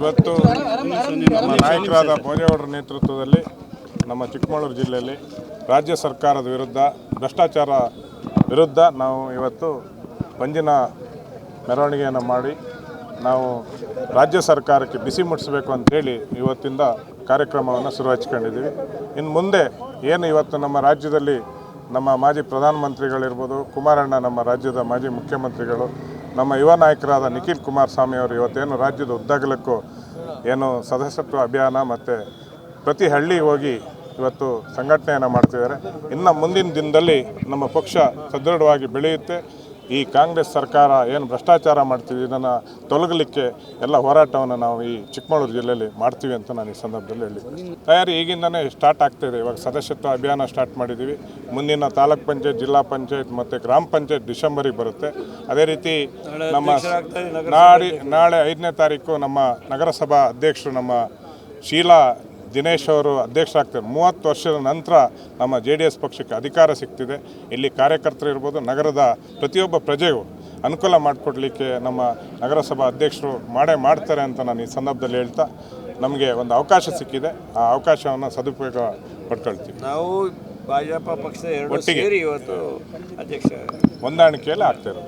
ಇವತ್ತು ನಮ್ಮ ನಾಯಕರಾದ ಭೋಜೇಗೌಡರ ನೇತೃತ್ವದಲ್ಲಿ ನಮ್ಮ ಚಿಕ್ಕಮಗಳೂರು ಜಿಲ್ಲೆಯಲ್ಲಿ ರಾಜ್ಯ ಸರ್ಕಾರದ ವಿರುದ್ಧ ಭ್ರಷ್ಟಾಚಾರ ವಿರುದ್ಧ ನಾವು ಇವತ್ತು ಪಂಜಿನ ಮೆರವಣಿಗೆಯನ್ನು ಮಾಡಿ ನಾವು ರಾಜ್ಯ ಸರ್ಕಾರಕ್ಕೆ ಬಿಸಿ ಮುಟ್ಟಿಸಬೇಕು ಅಂತೇಳಿ ಇವತ್ತಿಂದ ಕಾರ್ಯಕ್ರಮವನ್ನು ಶುರು ಹಚ್ಕೊಂಡಿದ್ದೀವಿ. ಇನ್ನು ಮುಂದೆ ಏನು ಇವತ್ತು ನಮ್ಮ ರಾಜ್ಯದಲ್ಲಿ ನಮ್ಮ ಮಾಜಿ ಪ್ರಧಾನಮಂತ್ರಿಗಳಿರ್ಬೋದು, ಕುಮಾರಣ್ಣ ನಮ್ಮ ರಾಜ್ಯದ ಮಾಜಿ ಮುಖ್ಯಮಂತ್ರಿಗಳು, ನಮ್ಮ ಯುವ ನಾಯಕರಾದ ನಿಖಿಲ್ ಕುಮಾರಸ್ವಾಮಿ ಅವರು ಇವತ್ತೇನು ರಾಜ್ಯದ ಉದ್ದಗಲಕ್ಕೂ ಏನು ಸದಸ್ಯತ್ವ ಅಭಿಯಾನ ಮತ್ತು ಪ್ರತಿ ಹಳ್ಳಿಗೆ ಹೋಗಿ ಇವತ್ತು ಸಂಘಟನೆಯನ್ನು ಮಾಡ್ತಿದ್ದಾರೆ. ಇನ್ನು ಮುಂದಿನ ದಿನದಲ್ಲಿ ನಮ್ಮ ಪಕ್ಷ ಸದೃಢವಾಗಿ ಬೆಳೆಯುತ್ತೆ. ಈ ಕಾಂಗ್ರೆಸ್ ಸರ್ಕಾರ ಏನು ಭ್ರಷ್ಟಾಚಾರ ಮಾಡ್ತೀವಿ ಇದನ್ನು ತೊಲಗಲಿಕ್ಕೆ ಎಲ್ಲ ಹೋರಾಟವನ್ನು ನಾವು ಈ ಚಿಕ್ಕಮಗಳೂರು ಜಿಲ್ಲೆಯಲ್ಲಿ ಮಾಡ್ತೀವಿ ಅಂತ ನಾನು ಈ ಸಂದರ್ಭದಲ್ಲಿ ಹೇಳಿದ್ದೀನಿ. ತಯಾರಿ ಈಗಿಂದನೇ ಸ್ಟಾರ್ಟ್ ಆಗ್ತಾಯಿದೆ. ಇವಾಗ ಸದಸ್ಯತ್ವ ಅಭಿಯಾನ ಸ್ಟಾರ್ಟ್ ಮಾಡಿದ್ದೀವಿ. ಮುಂದಿನ ತಾಲೂಕ್ ಪಂಚಾಯತ್, ಜಿಲ್ಲಾ ಪಂಚಾಯತ್ ಮತ್ತು ಗ್ರಾಮ ಪಂಚಾಯತ್ ಡಿಸೆಂಬರಿಗೆ ಬರುತ್ತೆ. ಅದೇ ರೀತಿ ನಮ್ಮ ನಾಳೆ 5ನೇ ತಾರೀಕು ನಮ್ಮ ನಗರಸಭಾ ಅಧ್ಯಕ್ಷರು ನಮ್ಮ ಶೀಲಾ ದಿನೇಶ್ ಅವರು ಅಧ್ಯಕ್ಷರಾಗ್ತಾರೆ. 30 ವರ್ಷದ ನಂತರ ನಮ್ಮ JDS ಪಕ್ಷಕ್ಕೆ ಅಧಿಕಾರ ಸಿಗ್ತಿದೆ. ಇಲ್ಲಿ ಕಾರ್ಯಕರ್ತರು ಇರ್ಬೋದು, ನಗರದ ಪ್ರತಿಯೊಬ್ಬ ಪ್ರಜೆಗೂ ಅನುಕೂಲ ಮಾಡಿಕೊಡ್ಲಿಕ್ಕೆ ನಮ್ಮ ನಗರಸಭಾ ಅಧ್ಯಕ್ಷರು ಮಾಡ್ತಾರೆ ಅಂತ ನಾನು ಈ ಸಂದರ್ಭದಲ್ಲಿ ಹೇಳ್ತಾ, ನಮಗೆ ಒಂದು ಅವಕಾಶ ಸಿಕ್ಕಿದೆ. ಆ ಅವಕಾಶವನ್ನು ಸದುಪಯೋಗ ಪಡ್ಕೊಳ್ತೀವಿ. ನಾವು ಭಾಜಪ ಪಕ್ಷ ಒಟ್ಟಿಗೆ ಇವತ್ತು ಅಧ್ಯಕ್ಷ ಹೊಂದಾಣಿಕೆಯಲ್ಲಿ ಆಗ್ತೇವೆ.